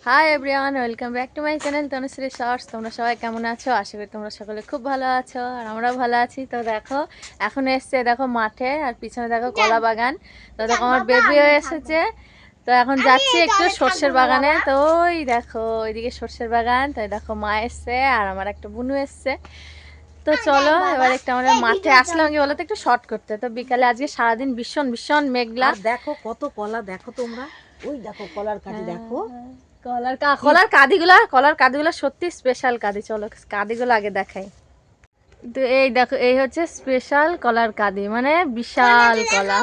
High everyone, welcome back to my channel Tanushree shorts. তোমরা সবাই কেমন আছো? আশা করি তোমরা সকলে খুব ভালো আছো, আর আমরাও ভালো আছি। তো দেখো এখন এসছে দেখো মাঠে, আর পিছনে দেখো কলা বাগান। তো দেখো আমার বেবিও এসেছে। তো এখন যাচ্ছি একটু সর্ষের বাগানে। তো ওই দেখো ওইদিকে সর্ষের বাগান। তো দেখো মা এসছে আর আমার একটা বুনু এসছে। তো চলো এবার একটু আমরা মাঠে আসলাম কি বলো তো, একটু শর্ট করতে। তো বিকালে আজকে সারাদিন ভীষণ ভীষণ মেঘলা। দেখো কত কলা, দেখো তোমরা ওই দেখো কলার কাঠি দেখো। কলার কাঁদিগুলো সত্যি স্পেশাল কাঁদি। চলো কাঁদিগুলো আগে দেখাই। তো এই দেখো, এই হচ্ছে স্পেশাল কলার কাঁদি, মানে বিশাল কলা।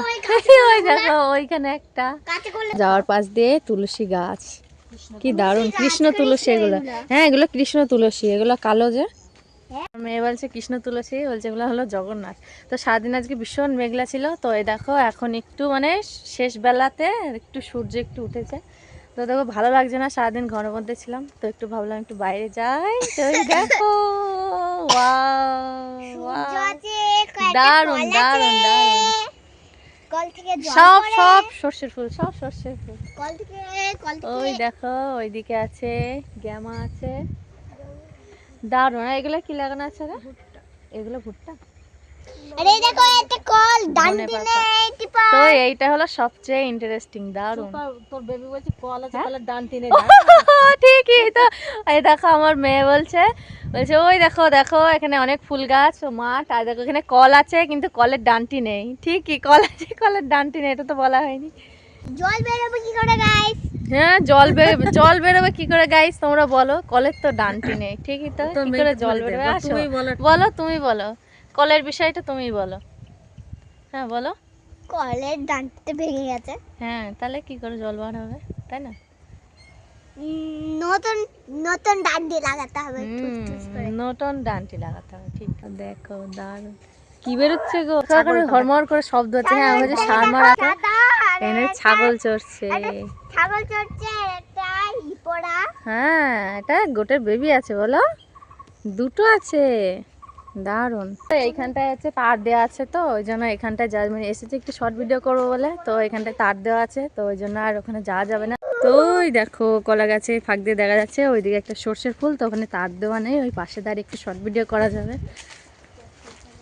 ওই দেখো ওইখানে একটা যাওয়ার পাশ দিয়ে তুলসী গাছ, কি দারুণ কৃষ্ণ তুলসী এগুলো। হ্যাঁ এগুলো কৃষ্ণ তুলসী, এগুলো কালো যে। মেয়ে বলছে কৃষ্ণ তুলসী, বলছে এগুলো হলো জগন্নাথ। তো সারাদিন আজকে ভীষণ মেঘলা ছিল। তো এই দেখো এখন একটু মানে শেষ বেলাতে একটু সূর্য একটু উঠেছে। তো দেখো ভালো লাগছে না, সারাদিন ঘরের মধ্যে ছিলাম, তো একটু ভাবলাম একটু বাইরে যাই। তো এই দেখো দারুণ দারুণ দারুণ, সব সব সর্ষের ফুল, সব সর্ষের ফুল। ওই দেখো ওইদিকে আছে গ্যামা আছে, দারুণ। এগুলো কি লাগানো আছে রে? এগুলো ভুট্টা। তো এইটা হলো সবচেয়ে ইন্টারেস্টিং, দারুণ। তোর বেবি বলছে কল আছে, কলার ডান্টি নেই। ঠিকই তো। এই দেখো আমার মেয়ে বলছে বলছে ওই দেখো দেখো এখানে অনেক ফুল গাছ ও মাঠ, আর দেখো এখানে কল আছে কিন্তু কলের ডান্টি নেই। ঠিকই, কল আছে কলের ডান্টি নেই, এটা তো বলা হয়নি। জল বেরোবে কি করে গাইস? হ্যাঁ জল বেরোবে কি করে গাইস, তোমরা বলো। কলের তো ডান্টি নেই, ঠিকই তো, কি করে জল বেরোবে? আসো বলো, তুমি বলো কলের বিষয়টা, তুমি বলো। হ্যাঁ বলো। কলের ডান্ডিতে ভেঙে গেছে। হ্যাঁ তাহলে কি করে জল বার হবে, তাই না? নতুন নতুন ডান্ডি লাগাতে হবে, নতুন ডান্টি লাগাতে হবে। ঠিক দেখো দারুণ কি বেরোচ্ছে গো, হরমর করে শব্দ হচ্ছে। হ্যাঁ ওই যে সারমার এনে ছাগল চড়ছে। ছাগল চড়ছে একটা হিপোড়া। হ্যাঁ এটা গোটের বেবি আছে বলো, দুটো আছে, দারুণ। এইখানটায় হচ্ছে তার দেওয়া আছে, তো ওই জন্য এখানটায় যা মানে এসেছে একটু শর্ট ভিডিও করবো বলে, তো এখানটায় তার দেওয়া আছে, তো ওই জন্য আর ওখানে যাওয়া যাবে না। তো ওই দেখো কলা গাছে ফাঁক দিয়ে দেখা যাচ্ছে ওইদিকে একটা সর্ষের ফুল, তো ওখানে তার দেওয়া নেই, ওই পাশে দাঁড়িয়ে একটু শর্ট ভিডিও করা যাবে।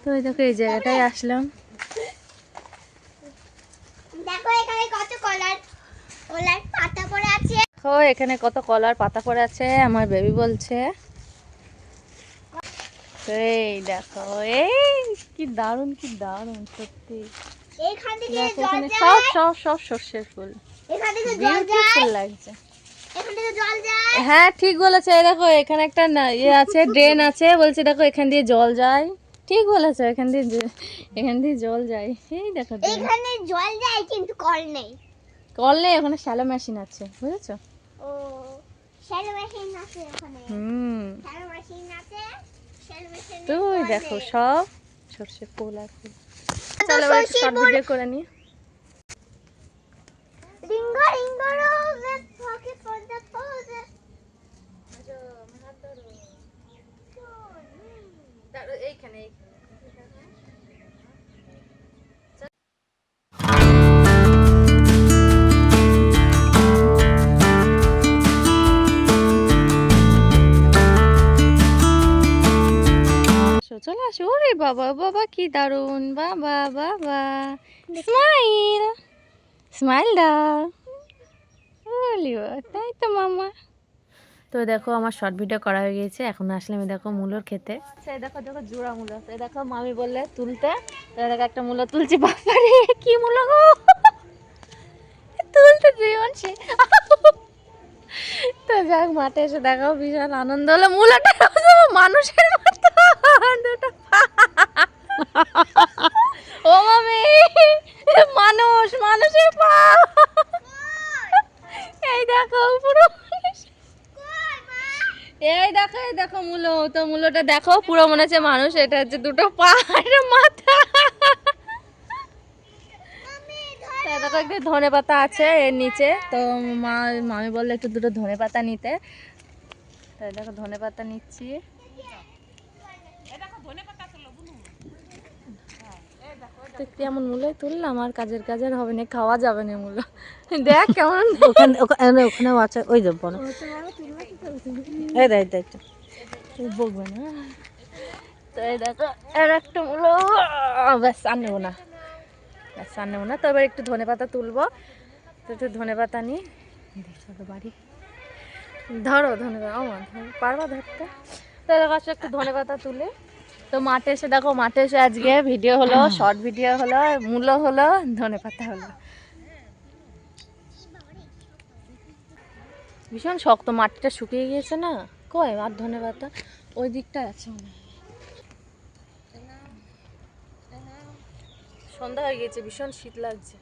তো ওই দেখো এই জায়গাটায় আসলাম। দেখো এখানে কত কলার কলার পাতা পড়ে আছে। দেখো এখানে কত কলার পাতা পড়ে আছে, আমার বেবি বলছে। তো এই দেখো এই কি দারুণ, কি দারুণ সত্যি। এখান থেকে দেখো জল এখানে যায়, সব সব সব সর্ষের ফুল, এখান থেকে জল যায়, বিউটিফুল লাগছে। এখান থেকে জল যায়। হ্যাঁ ঠিক বলেছে, এই দেখো এখানে একটা ইয়ে আছে, ড্রেন আছে, বলছে দেখো এখান দিয়ে জল যায়। ঠিক বলেছে, এখান দিয়ে জল যায়। এই দেখো এখানে জল যায় কিন্তু কল নেই। কল নেই, ওখানে শ্যালো মেশিন আছে, বুঝেছো? ও শ্যালো মেশিন আছে এখানে। শ্যালো মেশিন আছে, শ্যালো মেশিন। তো ওই দেখো সব সর্ষে ফুল আছে। চলো এবার শর্ট ভিডিও করে নি। রিঙ্গো রিঙ্গো রোজে ফকে পড়তে পড়তে এইখানে চলে আসো। ওরে বাবা বাবা কি দারুণ, বাবা বাবা স্মাইল স্মাইল দাও। তাই তো মামা। তো দেখো আমার শর্ট ভিডিও করা হয়ে গিয়েছে, এখন আসলাম দেখো মূলর খেতে। আচ্ছা দেখো দেখো জোড়া মূলো, এই দেখো মামি বললে তুলতে, তো দেখো একটা মূলো তুলছি। বাবারে কি মূলো গো, তুলতে জীবন সে। তো যাক মাঠে এসে দেখো বিশাল আনন্দ হলো, মূলাটা মানুষের মতো দুটো ও মামি, মানুষ মানুষের পা। এই দেখো পুরো, এই দেখো মূলো, তো মূলোটা দেখো পুরো মনে হচ্ছে মানুষ, এটা হচ্ছে দুটো পা একটা মাথা। দেখো একটু ধনে পাতা আছে এর নিচে, তো মামি বললে একটু দুটো ধনে পাতা নিতে, তাই দেখো ধনে পাতা নিচ্ছি। তো কেমন মূলোই তুললাম, আর কাজের হবে না, খাওয়া যাবে না মূলো। দেখ কেমন ওখানেও আছে, ওই যে বড় এই দেখ দেখ বকবে না। তো এই দেখো আর একটা মূলো, ব্যাস আর নেবো না, ব্যাস আর নেবো না। তো এবার একটু ধনেপাতা তুলবো, তো একটু ধনেপাতা নিই, চলো বাড়ি। ধরো ধনেপাতা, ও মা পারবা ধরতে? তো দেখো একটু ধনেপাতা তুলে, তো মাঠে এসে দেখো, মাঠে এসে আজকে ভিডিও হলো, শর্ট ভিডিও হলো, মূলো হলো, ধনেপাতা হলো। ভীষণ শক্ত, মাটিটা শুকিয়ে গিয়েছে না, কই আর ধনেপাতা ওই দিকটা আছে মনে হয়। সন্ধ্যা হয়ে গেছে, ভীষণ শীত লাগছে।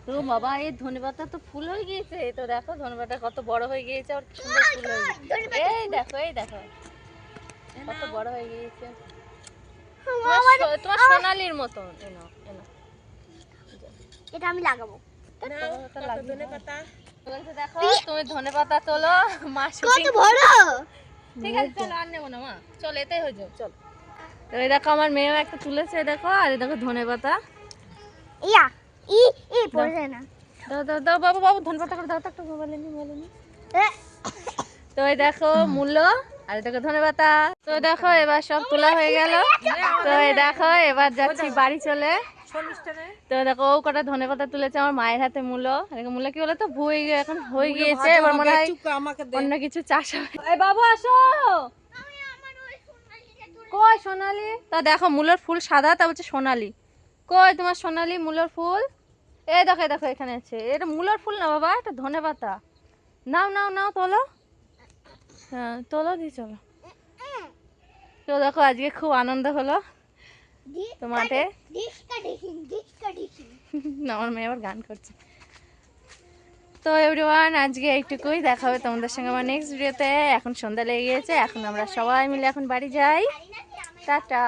তো বাবা এই ধনেপাতা তো ফুল হয়ে গিয়েছে, তো দেখো ধনেপাতা কত বড় হয়ে গিয়েছে, আর কি সুন্দর ফুল হয়ে গেছে। এই দেখো কত বড় হয়ে গিয়েছে, তোমার সোনালির মতন। এটা আমি লাগাবো। দেখো তুমি ধনেপাতা তোলো, মা কত বড়! ঠিক আছে চলো, আর নেবো না মা, চলো এটাই হয়ে যাও, চলো। তো এই দেখো আমার মেয়েও একটা তুলেছে, দেখো, আর এই দেখো ধনেপাতা। ইয়া ই পড়ে না। দাও দাও দাও বাবু, ধনেপাতা করে দাও তো একটা, মোবাইলে নি। তো এই দেখো মূলো, আর এই দেখো ধনেপাতা। তো দেখো এবার সব তোলা হয়ে গেল। তো এই দেখো এবার যাচ্ছি বাড়ি চলে। তো দেখো ও কটা ধনেপাতা তুলেছে আমার মায়ের হাতে মূলো। মূলো কি বলো তো এখন হয়ে গিয়েছে, এবার মনে হয় অন্য কিছু চাষ হবে। এই বাবু আসো, কই সোনালি? তা দেখো মূলোর ফুল সাদা, তা বলছে সোনালি। কই তোমার সোনালি মূলোর ফুল? এই দেখো এখানে আছে। এটা মূলোর ফুল না বাবা, এটা ধনেপাতা। নাও তোলো, হ্যাঁ তোলো দি চলো। তো দেখো আজকে খুব আনন্দ হলো তো মাঠে। আমার মেয়ে আবার গান করছে। তো এভরিওয়ান আজকে এইটুকুই, দেখা হবে তোমাদের সঙ্গে আমার নেক্সট ভিডিওতে। এখন সন্ধ্যা লেগে গিয়েছে, এখন আমরা সবাই মিলে এখন বাড়ি যাই। টাটা।